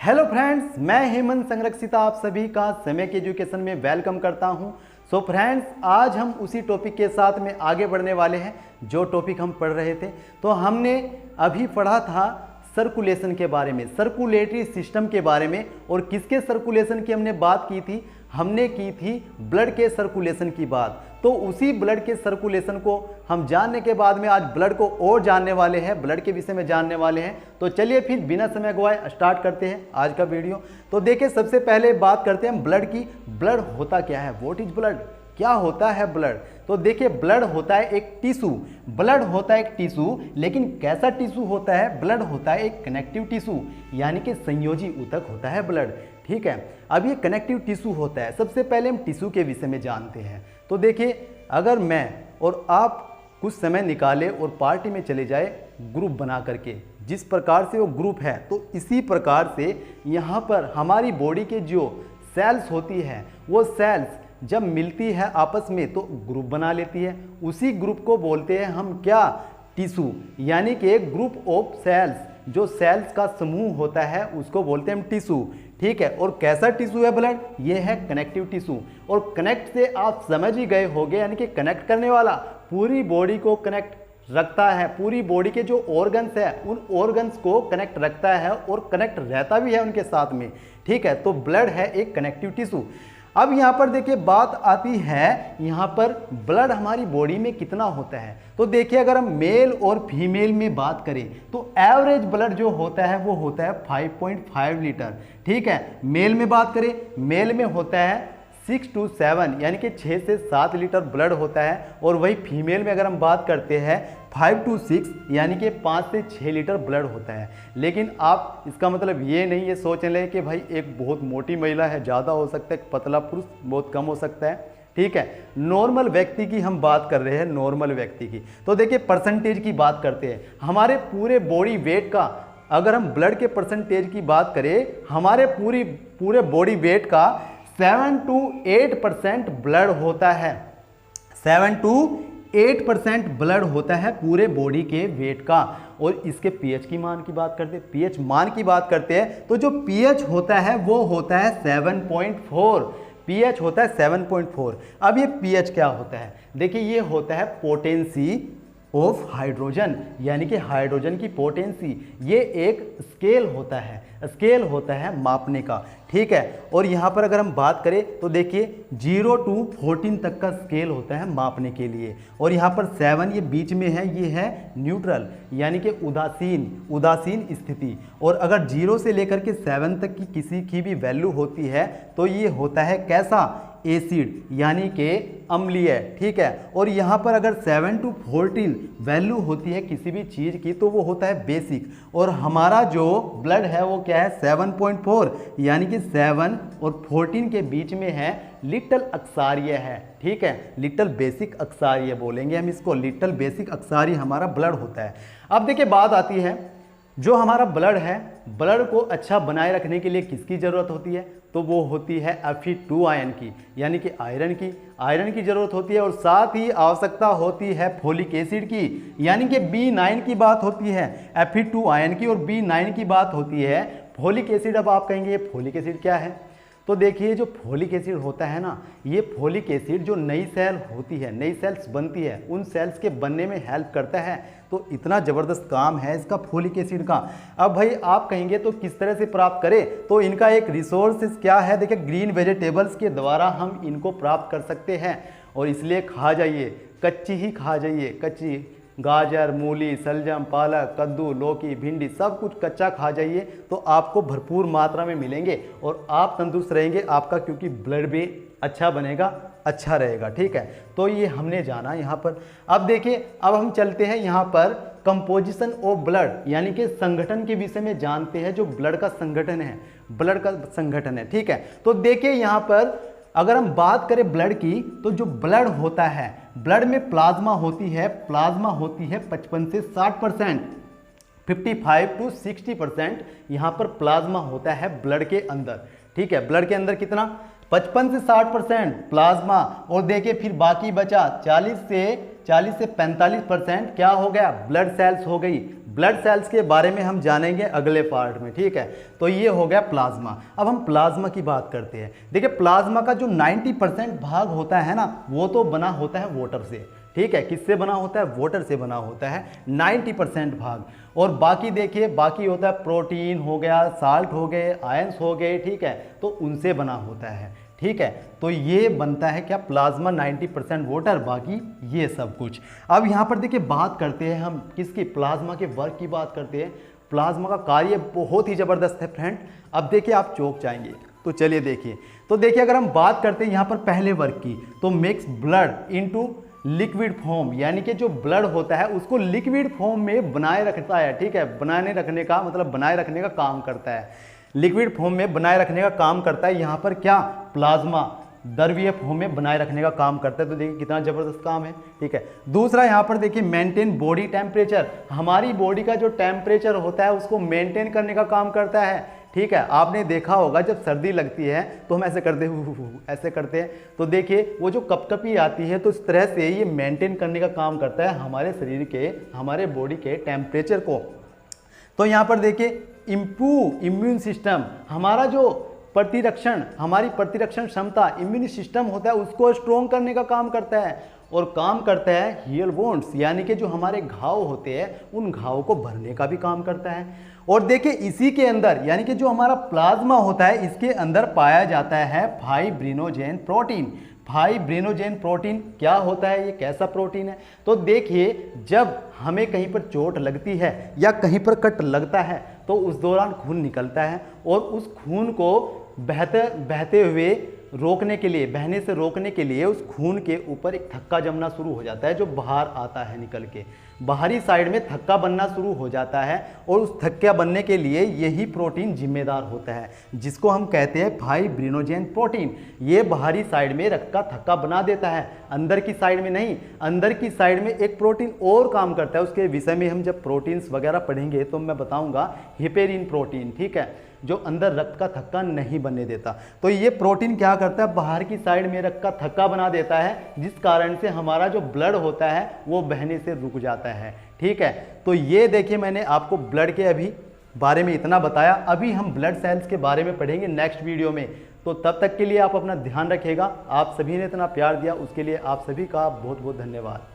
Hello friends, मैं हेमंत संरक्षिता आप सभी का समय के एजुकेशन में वेलकम करता हूं। सो फ्रेंड्स, आज हम उसी टॉपिक के साथ में आगे बढ़ने वाले हैं जो टॉपिक हम पढ़ रहे थे। तो हमने अभी पढ़ा था सर्कुलेशन के बारे में, सर्कुलेटरी सिस्टम के बारे में। और किसके सर्कुलेशन की हमने बात की थी? हमने की थी ब्लड के सर्कुलेशन की बात। तो उसी ब्लड के सर्कुलेशन को हम जानने के बाद में आज ब्लड को और जानने वाले हैं, ब्लड के विषय में जानने वाले हैं। तो चलिए फिर बिना समय गवाए स्टार्ट करते हैं आज का वीडियो। तो देखिए, सबसे पहले बात करते हैं ब्लड की। ब्लड होता क्या है? What is blood? क्या होता है ब्लड? तो देखिए, ब्लड होता है एक टिश्यू। ब्लड होता है एक टिश्यू, लेकिन कैसा टिश्यू होता है? ब्लड होता है एक कनेक्टिव टिश्यू, यानी कि संयोजी ऊतक होता है ब्लड। ठीक है, अब ये कनेक्टिव टिश्यू होता है। सबसे पहले हम टिश्यू के विषय में जानते हैं। तो देखिए, अगर मैं और आप कुछ समय निकाले और पार्टी में चले जाए ग्रुप बना करके, जिस प्रकार से वो ग्रुप है, तो इसी प्रकार से यहाँ पर हमारी बॉडी के जो सेल्स होती है, वो सेल्स जब मिलती है आपस में तो ग्रुप बना लेती है। उसी ग्रुप को बोलते हैं हम क्या? टिश्यू, यानी कि एक ग्रुप ऑफ सेल्स। जो सेल्स का समूह होता है उसको बोलते हैं हम टिश्यू। ठीक है, और कैसा टिश्यू है ब्लड? ये है कनेक्टिव टिश्यू। और कनेक्ट से आप समझ ही गए होंगे, यानी कि कनेक्ट करने वाला, पूरी बॉडी को कनेक्ट रखता है। पूरी बॉडी के जो ऑर्गन्स है उन ऑर्गन्स को कनेक्ट रखता है और कनेक्ट रहता भी है उनके साथ में। ठीक है, तो ब्लड है एक कनेक्टिव टिश्यू। अब यहाँ पर देखिए, बात आती है यहाँ पर ब्लड हमारी बॉडी में कितना होता है। तो देखिए, अगर हम मेल और फीमेल में बात करें तो एवरेज ब्लड जो होता है वो होता है 5.5 लीटर। ठीक है, मेल में बात करें, मेल में होता है 6 to 7, यानी कि 6 से 7 लीटर ब्लड होता है। और वही फीमेल में अगर हम बात करते हैं 5 to 6, यानी कि 5 से 6 लीटर ब्लड होता है। लेकिन आप इसका मतलब ये नहीं ये सोच लें कि भाई एक बहुत मोटी महिला है ज़्यादा हो सकता है, पतला पुरुष बहुत कम हो सकता है। ठीक है, नॉर्मल व्यक्ति की हम बात कर रहे हैं, नॉर्मल व्यक्ति की। तो देखिए, परसेंटेज की बात करते हैं। हमारे पूरे बॉडी वेट का, अगर हम ब्लड के परसेंटेज की बात करें, हमारे पूरे बॉडी वेट का 7 to 8% ब्लड होता है। 7 to 8% ब्लड होता है पूरे बॉडी के वेट का। और इसके पीएच की मान की बात करते हैं, पीएच मान की बात करते हैं, तो जो पीएच होता है वो होता है 7.4। पीएच होता है 7.4। अब ये पीएच क्या होता है? देखिए, ये होता है पोटेंसी ऑफ हाइड्रोजन, यानी कि हाइड्रोजन की पोटेंसी। ये एक स्केल होता है, स्केल होता है मापने का। ठीक है, और यहाँ पर अगर हम बात करें तो देखिए 0 to 14 तक का स्केल होता है मापने के लिए। और यहाँ पर 7 ये बीच में है, ये है न्यूट्रल, यानी कि उदासीन स्थिति। और अगर 0 से लेकर के 7 तक की किसी की भी वैल्यू होती है तो ये होता है कैसा? एसिड, यानी कि अम्लीय। ठीक है, और यहाँ पर अगर 7 to 14 वैल्यू होती है किसी भी चीज़ की तो वो होता है बेसिक। और हमारा जो ब्लड है वो क्या है? 7.4, यानी कि 7 और 14 के बीच में है, लिटल अक्षारीय है। ठीक है, लिटल बेसिक अक्षारीय बोलेंगे हम इसको, लिटल बेसिक अक्षारीय हमारा ब्लड होता है। अब देखिए, बात आती है जो हमारा ब्लड है, ब्लड को अच्छा बनाए रखने के लिए किसकी ज़रूरत होती है? तो वो होती है Fe2 आयन की, यानी कि आयरन की ज़रूरत होती है। और साथ ही आवश्यकता होती है फोलिक एसिड की, यानी कि B9 की बात होती है Fe2 आयन की, और B9 की बात होती है फोलिक एसिड। अब आप कहेंगे ये फोलिक एसिड क्या है? तो देखिए, जो फोलिक एसिड होता है ना, ये फोलिक एसिड जो नई सेल होती है, नई सेल्स बनती है, उन सेल्स के बनने में हेल्प करता है। तो इतना ज़बरदस्त काम है इसका फोलिक एसिड का। अब भाई आप कहेंगे तो किस तरह से प्राप्त करें? तो इनका एक रिसोर्सेज क्या है? देखिए, ग्रीन वेजिटेबल्स के द्वारा हम इनको प्राप्त कर सकते हैं। और इसलिए खा जाइए, कच्ची ही खा जाइए, कच्ची गाजर, मूली, शलजम, पालक, कद्दू, लौकी, भिंडी, सब कुछ कच्चा खा जाइए तो आपको भरपूर मात्रा में मिलेंगे और आप तंदुरुस्त रहेंगे। आपका क्योंकि ब्लड भी अच्छा बनेगा, अच्छा रहेगा। ठीक है, तो ये हमने जाना यहाँ पर। अब देखिए, अब हम चलते हैं यहाँ पर कंपोजिशन ऑफ ब्लड, यानी कि संगठन के विषय में जानते हैं। जो ब्लड का संगठन है, ब्लड का संगठन है। ठीक है, तो देखिए यहाँ पर अगर हम बात करें ब्लड की, तो जो ब्लड होता है, ब्लड में प्लाज्मा होती है 55 से 60%, 55 to 60% यहाँ पर प्लाज्मा होता है ब्लड के अंदर। ठीक है, ब्लड के अंदर कितना? 55 से 60% प्लाज्मा। और देखिए, फिर बाकी बचा 40 से 45% क्या हो गया? ब्लड सेल्स हो गई। ब्लड सेल्स के बारे में हम जानेंगे अगले पार्ट में, ठीक है। तो ये हो गया प्लाज्मा। अब हम प्लाज्मा की बात करते हैं। देखिए प्लाज्मा का जो 90% भाग होता है ना, वो तो बना होता है वाटर से, ठीक है। किससे बना होता है? वाटर से बना होता है 90% भाग। और बाकी देखिए, बाकी होता है प्रोटीन हो गया, साल्ट हो गए, आयंस हो गए, ठीक है, तो उनसे बना होता है, ठीक है। तो ये बनता है क्या? प्लाज्मा 90% वाटर, बाकी ये सब कुछ। अब यहाँ पर देखिए बात करते हैं हम किसकी? प्लाज्मा के वर्क की बात करते हैं। प्लाज्मा का कार्य बहुत ही ज़बरदस्त है फ्रेंड। अब देखिए आप चौंक जाएंगे, तो चलिए देखिए। तो देखिए अगर हम बात करते हैं यहाँ पर पहले वर्क की, तो mix blood into liquid form, यानी कि जो ब्लड होता है उसको लिक्विड फॉर्म में बनाए रखता है, ठीक है। बनाए रखने का मतलब बनाए रखने का काम करता है, लिक्विड फॉर्म में बनाए रखने का काम करता है। यहाँ पर क्या? प्लाज्मा द्रवीय फॉर्म में बनाए रखने का काम करता है। तो देखिए कितना ज़बरदस्त काम है, ठीक है। दूसरा यहाँ पर देखिए मेंटेन बॉडी टेम्परेचर, हमारी बॉडी का जो टेम्परेचर होता है उसको मेंटेन करने का काम करता है, ठीक है। आपने देखा होगा जब सर्दी लगती है तो हम ऐसे करते हैं, ऐसे करते हैं, तो देखिए वो जो कपकपी आती है, तो इस तरह से ये मेंटेन करने का काम करता है हमारे शरीर के, हमारे बॉडी के टेम्परेचर को। तो यहाँ पर देखिए इम्प्रूव इम्यून सिस्टम, हमारा जो प्रतिरक्षण, हमारी प्रतिरक्षण क्षमता, इम्यून सिस्टम होता है उसको स्ट्रॉन्ग करने का काम करता है। और काम करता है हील वोन्ड्स, यानी कि जो हमारे घाव होते हैं उन घाव को भरने का भी काम करता है। और देखिए इसी के अंदर, यानी कि जो हमारा प्लाज्मा होता है इसके अंदर पाया जाता है फाइब्रिनोजेन प्रोटीन। फाइब्रिनोजेन प्रोटीन क्या होता है? ये कैसा प्रोटीन है? तो देखिए जब हमें कहीं पर चोट लगती है या कहीं पर कट लगता है तो उस दौरान खून निकलता है, और उस खून को बहते हुए रोकने के लिए, बहने से रोकने के लिए उस खून के ऊपर एक थक्का जमना शुरू हो जाता है, जो बाहर आता है निकल के, बाहरी साइड में थक्का बनना शुरू हो जाता है। और उस थक्का बनने के लिए यही प्रोटीन जिम्मेदार होता है, जिसको हम कहते हैं फाइब्रिनोजेन प्रोटीन। ये बाहरी साइड में रक्त का थक्का बना देता है, अंदर की साइड में नहीं। अंदर की साइड में एक प्रोटीन और काम करता है, उसके विषय में हम जब प्रोटीन्स वगैरह पढ़ेंगे तो मैं बताऊंगा, हिपेरिन प्रोटीन, ठीक है, जो अंदर रक्त का थक्का नहीं बनने देता। तो ये प्रोटीन क्या करता है? बाहर की साइड में रक्त का थक्का बना देता है, जिस कारण से हमारा जो ब्लड होता है वो बहने से रुक जाता है, ठीक है। तो ये देखिए मैंने आपको ब्लड के अभी बारे में इतना बताया। अभी हम ब्लड सेल्स के बारे में पढ़ेंगे नेक्स्ट वीडियो में। तो तब तक के लिए आप अपना ध्यान रखिएगा। आप सभी ने इतना प्यार दिया उसके लिए आप सभी का बहुत बहुत धन्यवाद।